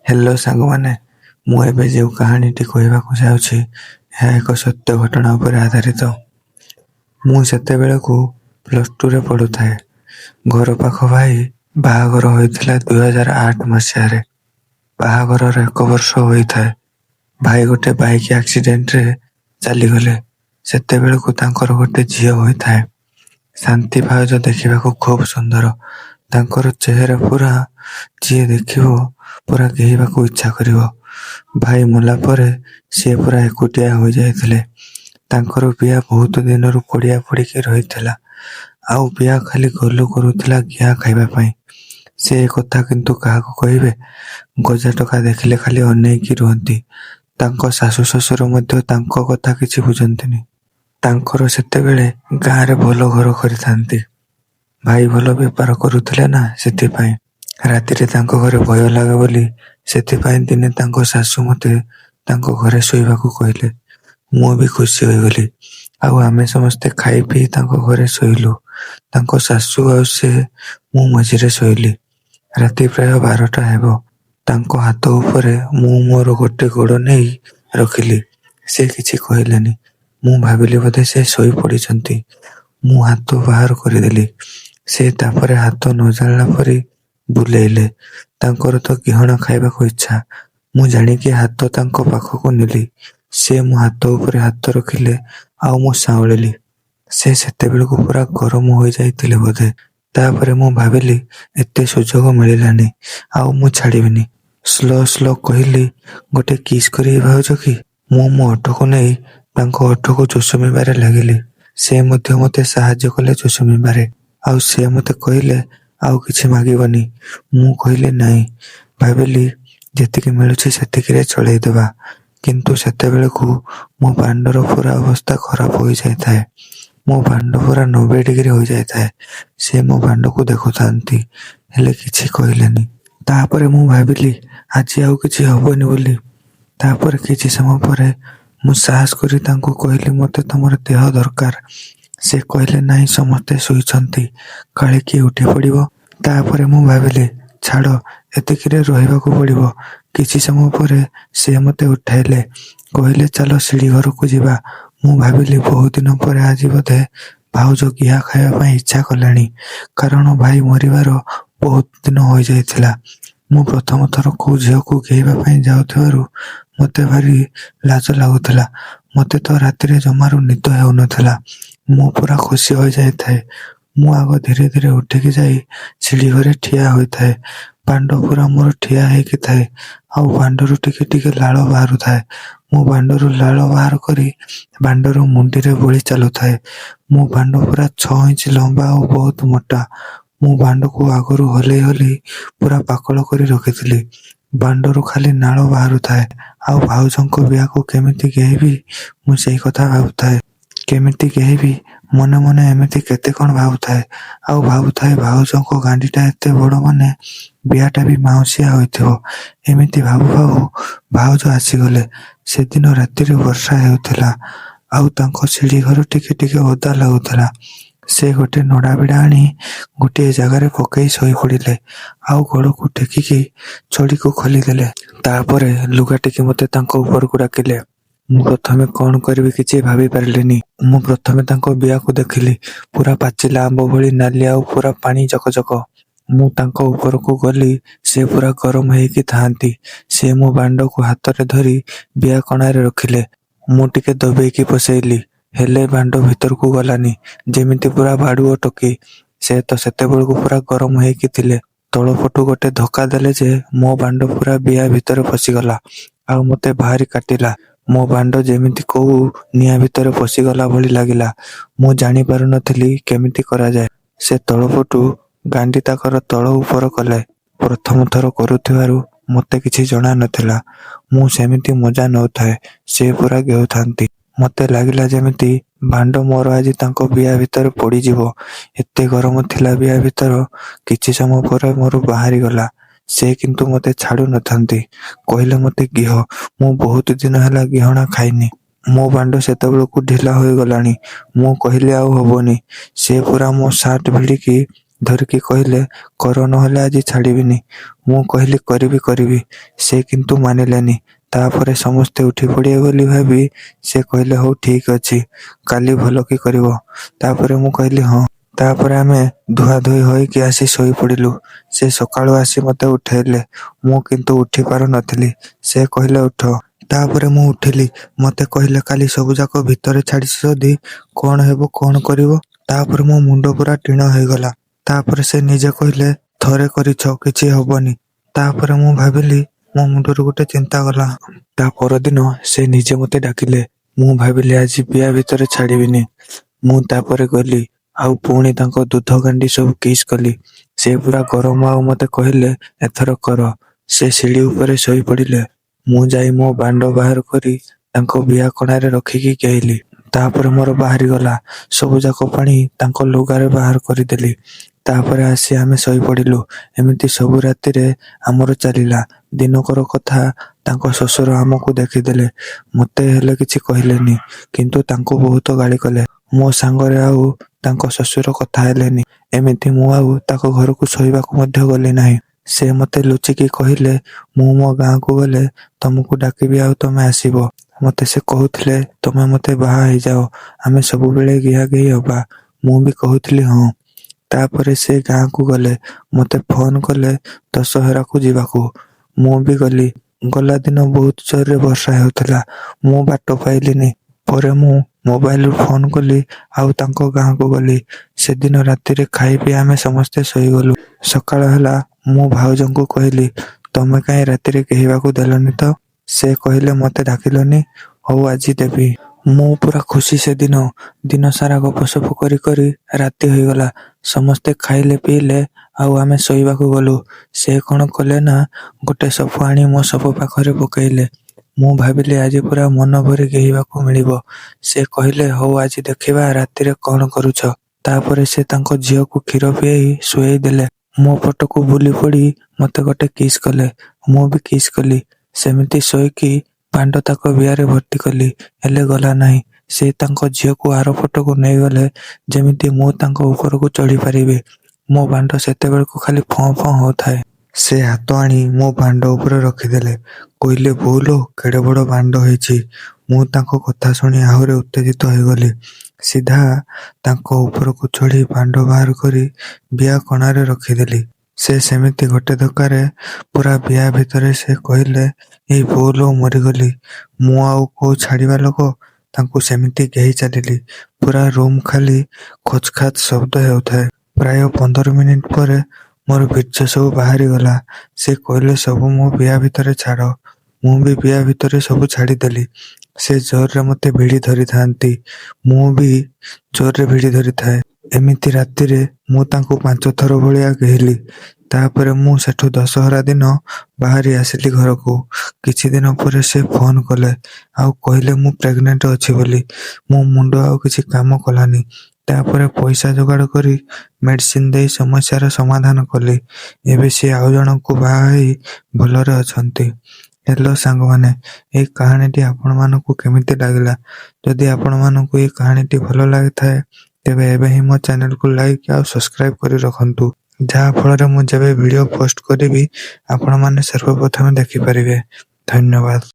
Hello साଙ୍ଗमाने मु एबे जो कहानीटी कहवाक जाऊँगी यह एक सत्य घटना पर आधारित। मु सेतेबेलकु +2 रे पढ़ुଥାଏ। घर पाख भाई बाहागर होइथिला 2008 मसीहारे। बाहागरर 1 वर्ष होइଥାଏ। भाई गोटे बाइक एक्सीडेंट रे चलीगले। सेतेबेलकु तांकर गोटे झियो होइଥାଏ। शांति भाउज देखिबाकू खूब सुंदर। तांकर चेहरा पूरा जी देखिबो पूरा कहवाकू इच्छा करिवो। भाई मुला परे से पूरा एकुटिया हो जाइथिले। तांकर बिया बहुत दिनरू पड़िया पड़िकी रहिथिला। आउ बिया खाली गोलू करुथिला गिया खाइबा पई। से कथा किंतु काहाको कहिबे गजा टका देखिले खाली अनेकी रुहंती। तांको सासु ससुर मध्य तांको कथा किछि बुझंतिनी। तांकर सेतेबेले गाँ रे भलो घर करिथांती। भाई भलो बेपार करुथिले ना सेथिपाई रातिरे तांको घरे भय लागे बोली सेथिपाई दिने तांको सासु मते तांको घरे सोइबाकू कहिले। मु भी खुशी होई गली। आउ आमे समस्ते खाई पी तांको घरे सोइलु। तांको सासु आउ से मु मझिरे सोइली। राति प्राय 12टा हेबो। तांको हाथ ऊपरे मु मोर गोटे गोड़ नेई रखिली। से किछि कहिलेनी। मु भाबिली बोधे से सोई पड़िछंती। मु हाथ बाहर करिदेली। से तापरे हाथ न जाणला परी बुलेइले। तांकर तो किहण खाइबाकू इच्छा। मु जानिकी हाथ तांको पाखकू नेली। से मो हाथ ऊपरे हाथ रखिले आउ मु साउलिली। से सेतेबेलकू पूरा गरम होई जाइतिले बोधे। तापरे मु भाबिली एते सुजोग मिलिलानी आउ मु छाड़िबिनी। स्लो स्लो कहिली गोटे किस करी भाउज की। मु मो ओठको नेई तांको ओठको चुसुमिबारे लागिली। से मध्य मते साहाय्य कले चुसुमिबारे। आउ से मते कहिले आउ किछि मागिबनी। मु कहिले नाही। भाबिली जेतिकी मिलुछि सेतिकी रे चळेई देबा। किंतु सेतेबेलकू मो बांडर पूरा अवस्था खराब हो जाए। मो बांड पूरा 90 डिग्री हो जाए। से मो बांड को देखुथांती हेले किछि कहिलेनी। तापरे मु भाबिली आज आउ किछि हबनी बोली। तापरे किछि समय परे मु साहस करी तांको कहिली मते तमर देह दरकार। से कहिले नाही समस्ते सोइछंती काले कि उठी पड़िबो। तापरे मु भाबिली छाड़ो एतिकी रे रहिबाकू पड़िबो। किछि समय परे से मते उठाइले कहिले चलो सीढ़ी घर को जीवा। मु भाबिली बहुत दिन पर आज बोधे भाउज गिया खाइबा पई इच्छा कलानी। कारण भाई मरिबार बहुत दिन हो जाइथिला। मु प्रथम थर को झियो को गेइबा पई जाउथबारु मते भारी लाज लागुथिला। मते तो रातिरे जमारू निद हेउनथिला। मु पूरा खुशी हो जाइथाए। मु आगो धीरे धीरे उठिकी जाई सीढ़ी घरे ठिया होइथाए। बांड पूरा मोर ठिया हेकी थाए। आउ बांडरू टिके टिके लाल बाहरु थाए। मु बांडरू लाल बाहर करी बांडरू मुंडी बोली चालू थाए। मु बांड पूरा 6 इंच लंबा और बहुत मोटा। मु बांड को आगरू हले हले पूरा पाकल करी रखिथिली। बांडरू खाली नाल बाहरु थाए। आउ भाउजंको बिया को केमिति गेइबी मु सेई कथा भाबुथाए। केमिति गेइबी मने मने एमिति केते कोन भाबुथाए। आउ भाबुथाए भाउजंको गांडीटा एते बड़ माने बियाटा भी माउसिया होइथिबो। एमिति भाबु भाबु भाउज आसीगले। से दिन रातिरे वर्षा हेउथिला। आउ तांको सीढ़ी घर टिके टिके ओदा लागुथिला। से गोटे नड़ा बिड़ा आनी गोटे जगार पकई सोई पड़िले। आउ गोड़ को टेकिकी छड़ी को खोली देले। तापरे लुगा टिके मते तांको ऊपर को डाकिले। मु प्रथमे कौन करिबी किछि भाबी पारलिनी। मु प्रथमे तांको बिया को देखिली पूरा पाचिला आंब भली नाली आउ पूरा पानी जक जक। मु तांको ऊपर को गली से पूरा गरम हेकी थांती। से मो बांड को हाथ रे धरी बिया कणारे रखिले। मु टिके दबेकी पसेइली हेले बांड भीतर को गलानी जेमिति पूरा बाड़ुओ टकी। से तो सेते बेलकू पूरा गरम हेकी थिले। तळ पटु गोटे धक्का देले जे मो बांड पूरा बिया भीतर पसिगला आउ मते भारी काटिला। मो बांड जेमिति को निया भीतर पसिगला भली लागिला। मु जानी पारु नथिली केमिति करा जाय। से तळ पटु गांडी ताकर तळ ऊपर कले। प्रथम थर करुथिबारु मते किछि जणा नथिला। मु सेमिति मजा नउथाए। से पूरा गेउथांती। मते लागिला जेमिति बांड मोर आज तांको बिया भीतर पड़ी जीवो। एते गरम थिला बिया भीतर किछि समय परे मोर बाहरी गला। से किंतु मते छाड़ू नथांती। कहिले मते गिह। मु बहुत दिन हला गिहणा खाइनी। मो बांड सेतेबेलकू ढिला होई गलानी। मु कहिले आउ हबोनी। से पूरा मो सार्ट भिड़िकी ଧରିକି କହିଲେ କର ନହେଲେ ଆଜି ଛାଡ଼ିବିନି। ମୁଁ କହିଲି କରିବି। ସେ କିନ୍ତୁ ମାନିଲେନି। ତାପରେ ସମସ୍ତେ ଉଠି ପଡ଼ିବେ ବୋଲି ଭାବି ସେ କହିଲେ ହଉ ଠିକ୍ ଅଛି, କାଲି ଭଲକି କରିବ। ତାପରେ ମୁଁ କହିଲି ହଁ। ତାପରେ ଆମେ ଧୁଆଧୋଇ ହୋଇକି ଆସି ଶୋଇପଡ଼ିଲୁ। ସେ ସକାଳୁ ଆସି ମୋତେ ଉଠାଇଲେ। ମୁଁ କିନ୍ତୁ ଉଠି ପାରୁନଥିଲି। ସେ କହିଲେ ଉଠ। ତାପରେ ମୁଁ ଉଠିଲି। ମୋତେ କହିଲେ କାଲି ସବୁଯାକ ଭିତରେ ଛାଡ଼ିଛ ଯଦି କଣ ହେବ କଣ କରିବ? ତାପରେ ମୋ ମୁଣ୍ଡ ପୁରା ଟିଣ ହୋଇଗଲା। ତାପରେ ସେ ନିଜେ କହିଲେ ଥରେ କରିଛ କିଛି ହବନି। ତାପରେ ମୁଁ ଭାବିଲି ମୋ ମୁଣ୍ଡରୁ ଗୋଟେ ଚିନ୍ତା ଗଲା। ତା ପରଦିନ ସେ ନିଜେ ମୋତେ ଡାକିଲେ। ମୁଁ ଭାବିଲି ଆଜି ପିଆ ଭିତରେ ଛାଡ଼ିବିନି। ମୁଁ ତାପରେ ଗଲି ଆଉ ପୁଣି ତାଙ୍କ ଦୁଧ କାଣ୍ଡି ସବୁ କିସ୍ କଲି। ସେ ପୁରା ଗରମ ଆଉ ମୋତେ କହିଲେ ଏଥର କର। ସେ ସିଡ଼ି ଉପରେ ଶୋଇପଡ଼ିଲେ। ମୁଁ ଯାଇ ମୋ ବାଣ୍ଡ ବାହାର କରି ତାଙ୍କ ବିଆ କଣାରେ ରଖିକି ଗେଇଲି। ତାପରେ ମୋର ବାହାରିଗଲା। ସବୁଯାକ ପାଣି ତାଙ୍କ ଲୁଗାରେ ବାହାର କରିଦେଲି। ତାପରେ ଆସି ଆମେ ଶୋଇପଡ଼ିଲୁ। ଏମିତି ସବୁ ରାତିରେ ଆମର ଚାଲିଲା। ଦିନକର କଥା ତାଙ୍କ ଶ୍ୱଶୁର ଆମକୁ ଦେଖିଦେଲେ। ମୋତେ ହେଲେ କିଛି କହିଲେନି, କିନ୍ତୁ ତାଙ୍କୁ ବହୁତ ଗାଳି କଲେ। ମୋ ସାଙ୍ଗରେ ଆଉ ତାଙ୍କ ଶ୍ୱଶୁର କଥା ହେଲେନି। ଏମିତି ମୁଁ ଆଉ ତାଙ୍କ ଘରକୁ ଶୋଇବାକୁ ମଧ୍ୟ ଗଲି ନାହିଁ। ସେ ମୋତେ ଲୁଚିକି କହିଲେ ମୁଁ ମୋ ଗାଁକୁ ଗଲେ ତମକୁ ଡାକିବି ଆଉ ତମେ ଆସିବ। ମୋତେ ସେ କହୁଥିଲେ ତମେ ମୋତେ ବାହା ହେଇଯାଅ, ଆମେ ସବୁବେଳେ ଗିହାଗିହି ହବା। ମୁଁ ବି କହୁଥିଲି ହଁ। ତାପରେ ସେ ଗାଁକୁ ଗଲେ। ମୋତେ ଫୋନ କଲେ ଦଶହରାକୁ ଯିବାକୁ। ମୁଁ ବି ଗଲି। ଗଲା ଦିନ ବହୁତ ଜୋରରେ ବର୍ଷା ହେଉଥିଲା। ମୁଁ ବାଟ ପାଇଲିନି। ପରେ ମୁଁ ମୋବାଇଲରୁ ଫୋନ କଲି ଆଉ ତାଙ୍କ ଗାଁକୁ ଗଲି। ସେଦିନ ରାତିରେ ଖାଇ ପିଇ ଆମେ ସମସ୍ତେ ଶୋଇଗଲୁ। ସକାଳ ହେଲା। ମୁଁ ଭାଉଜଙ୍କୁ କହିଲି ତମେ କାହିଁ ରାତିରେ କହିବାକୁ ଦେଲନି ତ? ସେ କହିଲେ ମୋତେ ଡାକିଲନି, ହଉ ଆଜି ଦେବି। ମୁଁ ପୁରା ଖୁସି ସେଦିନ। ଦିନ ସାରା ଗପସପ କରି କରି ରାତି ହୋଇଗଲା। ସମସ୍ତେ ଖାଇଲେ ପିଇଲେ ଆଉ ଆମେ ଶୋଇବାକୁ ଗଲୁ। ସେ କଣ କଲେ ନା ଗୋଟେ ସଫ ଆଣି ମୋ ସଫ ପାଖରେ ପକେଇଲେ। ମୁଁ ଭାବିଲି ଆଜି ପୁରା ମନ ଭରି ଗେହିବାକୁ ମିଳିବ। ସେ କହିଲେ ହଉ ଆଜି ଦେଖିବା ରାତିରେ କଣ କରୁଛ। ତାପରେ ସେ ତାଙ୍କ ଝିଅକୁ କ୍ଷୀର ପିଆଇ ଶୁଆଇ ଦେଲେ। ମୋ ପଟକୁ ବୁଲି ପଡ଼ି ମୋତେ ଗୋଟେ କିସ୍ କଲେ। ମୁଁ ବି କିସ୍ କଲି। ସେମିତି ଶୋଇକି ପାଣ୍ଡ ତାଙ୍କ ବିଆରେ ଭର୍ତ୍ତି କଲି। ହେଲେ ଗଲା ନାହିଁ। ସେ ତାଙ୍କ ଝିଅକୁ ଆର ପଟକୁ ନେଇଗଲେ ଯେମିତି ମୁଁ ତାଙ୍କ ଉପରକୁ ଚଢ଼ି ପାରିବି। ମୋ ବାଣ୍ଡ ସେତେବେଳକୁ ଖାଲି ଫଁ ଫଁ ହଉଥାଏ। ସେ ହାତ ଆଣି ମୋ ବାଣ୍ଡ ଉପରେ ରଖିଦେଲେ। କହିଲେ ବୋଉଲୋ କେଡ଼େ ବଡ଼ ବାଣ୍ଡ ହେଇଛି। ମୁଁ ତାଙ୍କ କଥା ଶୁଣି ଆହୁରି ଉତ୍ତେଜିତ ହୋଇଗଲି। ସିଧା ତାଙ୍କ ଉପରକୁ ଚଢ଼ି ବାଣ୍ଡ ବାହାର କରି ବିଆ କଣାରେ ରଖିଦେଲି। ସେ ସେମିତି ଗୋଟେ ଧକ୍କାରେ ପୁରା ବିଆ ଭିତରେ ସେ କହିଲେ ଏଇ ବୋଉଲୋ ମରିଗଲି। ମୁଁ ଆଉ କୋଉ ଛାଡ଼ିବା ଲୋକ। ତାଙ୍କୁ ସେମିତି ଗେହି ଚାଲିଲି। ପୁରା ରୁମ୍ ଖାଲି ଖଚଖାଚ ଶବ୍ଦ ହେଉଥାଏ। ପ୍ରାୟ 15 ମିନିଟ୍ ପରେ ମୋର ବୀର୍ଯ୍ୟ ସବୁ ବାହାରିଗଲା। ସେ କହିଲେ ସବୁ ମୋ ବିଆ ଭିତରେ ଛାଡ଼। ମୁଁ ବି ବିଆ ଭିତରେ ସବୁ ଛାଡ଼ିଦେଲି। ସେ ଜୋରରେ ମୋତେ ଭିଡ଼ି ଧରିଥାନ୍ତି। ମୁଁ ବି ଜୋରରେ ଭିଡ଼ି ଧରିଥାଏ। ଏମିତି ରାତିରେ ମୁଁ ତାଙ୍କୁ 5 ଥର ଭଳିଆ ଗେହିଲି। ତାପରେ ମୁଁ ସେଠୁ ଦଶହରା ଦିନ ବାହାରି ଆସିଲି ଘରକୁ। କିଛି ଦିନ ପରେ ସେ ଫୋନ କଲେ ଆଉ କହିଲେ ମୁଁ ପ୍ରେଗନେଣ୍ଟ ଅଛି ବୋଲି। ମୋ ମୁଣ୍ଡ ଆଉ କିଛି କାମ କଲାନି। ତାପରେ ପଇସା ଯୋଗାଡ଼ କରି ମେଡ଼ିସିନ ଦେଇ ସମସ୍ୟାର ସମାଧାନ କଲି। ଏବେ ସେ ଆଉ ଜଣଙ୍କୁ ବାହା ହେଇ ଭଲରେ ଅଛନ୍ତି। ହେଲୋ ସାଙ୍ଗମାନେ, ଏହି କାହାଣୀଟି ଆପଣମାନଙ୍କୁ କେମିତି ଲାଗିଲା? ଯଦି ଆପଣମାନଙ୍କୁ ଏହି କାହାଣୀଟି ଭଲ ଲାଗିଥାଏ ତେବେ ଏବେ ହିଁ ମୋ ଚ୍ୟାନେଲକୁ ଲାଇକ୍ ଆଉ ସବସ୍କ୍ରାଇବ୍ କରି ରଖନ୍ତୁ, ଯାହା ଫଳରେ ମୁଁ ଯେବେ ଭିଡ଼ିଓ ପୋଷ୍ଟ କରିବି ଆପଣମାନେ ସର୍ବପ୍ରଥମେ ଦେଖିପାରିବେ। ଧନ୍ୟବାଦ।